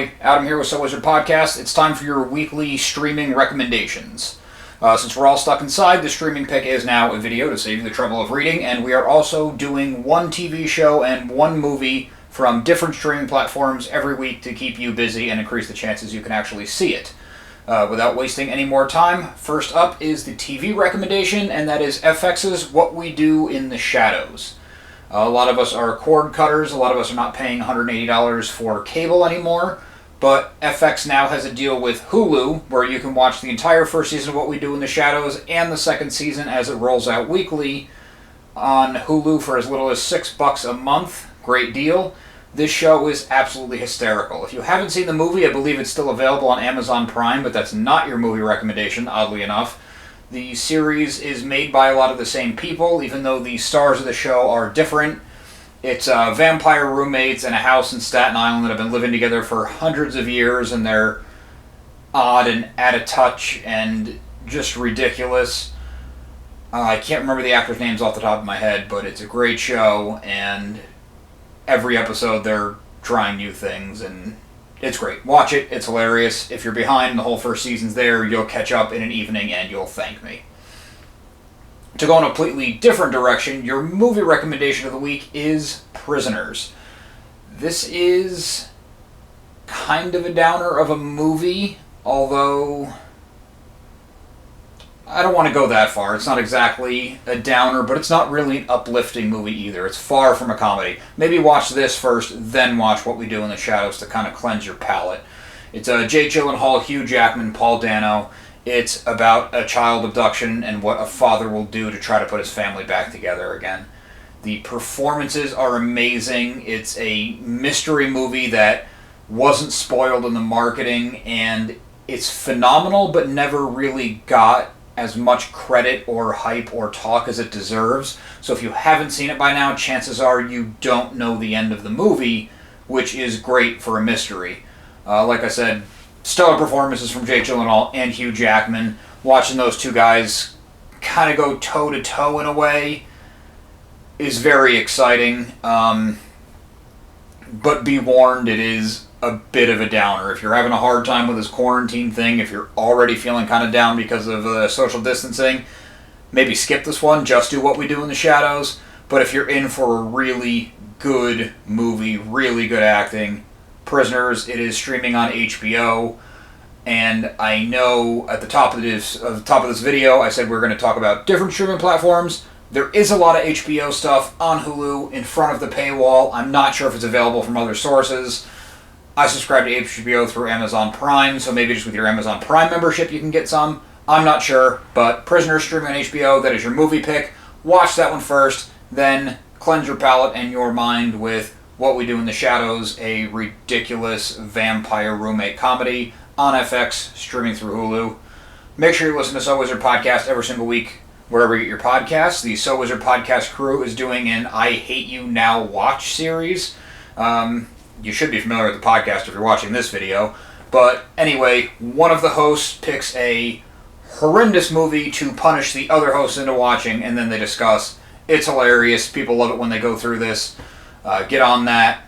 everybody. Adam here with So Wizard Podcast. It's time for your weekly streaming recommendations. Since we're all stuck inside, the streaming pick is now a video to save you the trouble of reading, and we are also doing one TV show and one movie from different streaming platforms every week to keep you busy and increase the chances you can actually see it. Without wasting any more time, first up is the TV recommendation, and that is FX's What We Do in the Shadows. A lot of us are cord cutters, a lot of us are not paying $180 for cable anymore, but FX now has a deal with Hulu where you can watch the entire first season of What We Do in the Shadows and the second season as it rolls out weekly on Hulu for as little as $6 a month. Great deal. This show is absolutely hysterical. If you haven't seen the movie, I believe it's still available on Amazon Prime, but that's not your movie recommendation, oddly enough. The series is made by a lot of the same people, even though the stars of the show are different. It's vampire roommates in a house in Staten Island that have been living together for hundreds of years, and they're odd and out of touch and just ridiculous. I can't remember the actors' names off the top of my head, but it's a great show, and every episode they're trying new things, and it's great. Watch it. It's hilarious. If you're behind, the whole first season's there. You'll catch up in an evening, and you'll thank me. To go in a completely different direction, your movie recommendation of the week is Prisoners. This is kind of a downer of a movie, although I don't want to go that far. It's not exactly a downer, but it's not really an uplifting movie either. It's far from a comedy. Maybe watch this first, then watch What We Do in the Shadows to kind of cleanse your palate. It's Jake Gyllenhaal, Hugh Jackman, Paul Dano. It's about a child abduction and what a father will do to try to put his family back together again. The performances are amazing. It's a mystery movie that wasn't spoiled in the marketing, and it's phenomenal, but never really got as much credit or hype or talk as it deserves. So if you haven't seen it by now, chances are you don't know the end of the movie, which is great for a mystery. Like I said, stellar performances from Jake Gyllenhaal and Hugh Jackman. Watching those two guys kind of go toe-to-toe in a way is very exciting. But be warned, it is a bit of a downer. If you're having a hard time with this quarantine thing, if you're already feeling kind of down because of social distancing, maybe skip this one, just do What We Do in the Shadows. But if you're in for a really good movie, really good acting, Prisoners, it is streaming on HBO. And I know at the top of this video, I said we're going to talk about different streaming platforms. There is a lot of HBO stuff on Hulu in front of the paywall. I'm not sure if it's available from other sources. I subscribe to HBO through Amazon Prime, so maybe just with your Amazon Prime membership you can get some. I'm not sure, but Prisoners streaming on HBO, that is your movie pick. Watch that one first, then cleanse your palate and your mind with What We Do in the Shadows, a ridiculous vampire roommate comedy on FX, streaming through Hulu. Make sure you listen to So Wizard Podcast every single week, wherever you get your podcasts. The So Wizard Podcast crew is doing an I Hate You Now Watch series. You should be familiar with the podcast if you're watching this video. But anyway, one of the hosts picks a horrendous movie to punish the other hosts into watching, and then they discuss. It's hilarious. People love it when they go through this. Get on that.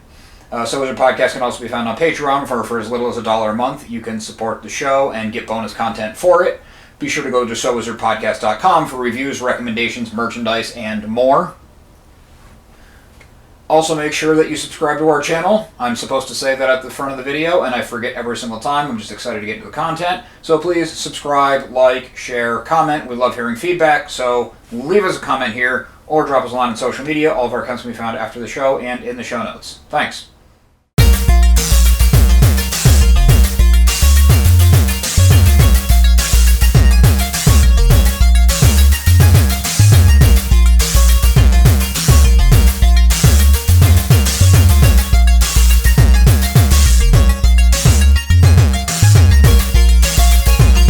So Wizard Podcast can also be found on Patreon for as little as $1 a month. You can support the show and get bonus content for it. Be sure to go to SoWizardPodcast.com for reviews, recommendations, merchandise, and more. Also, make sure that you subscribe to our channel. I'm supposed to say that at the front of the video, and I forget every single time. I'm just excited to get into the content. So please subscribe, like, share, comment. We love hearing feedback, so leave us a comment here or drop us a line on social media. All of our accounts can be found after the show and in the show notes. Thanks.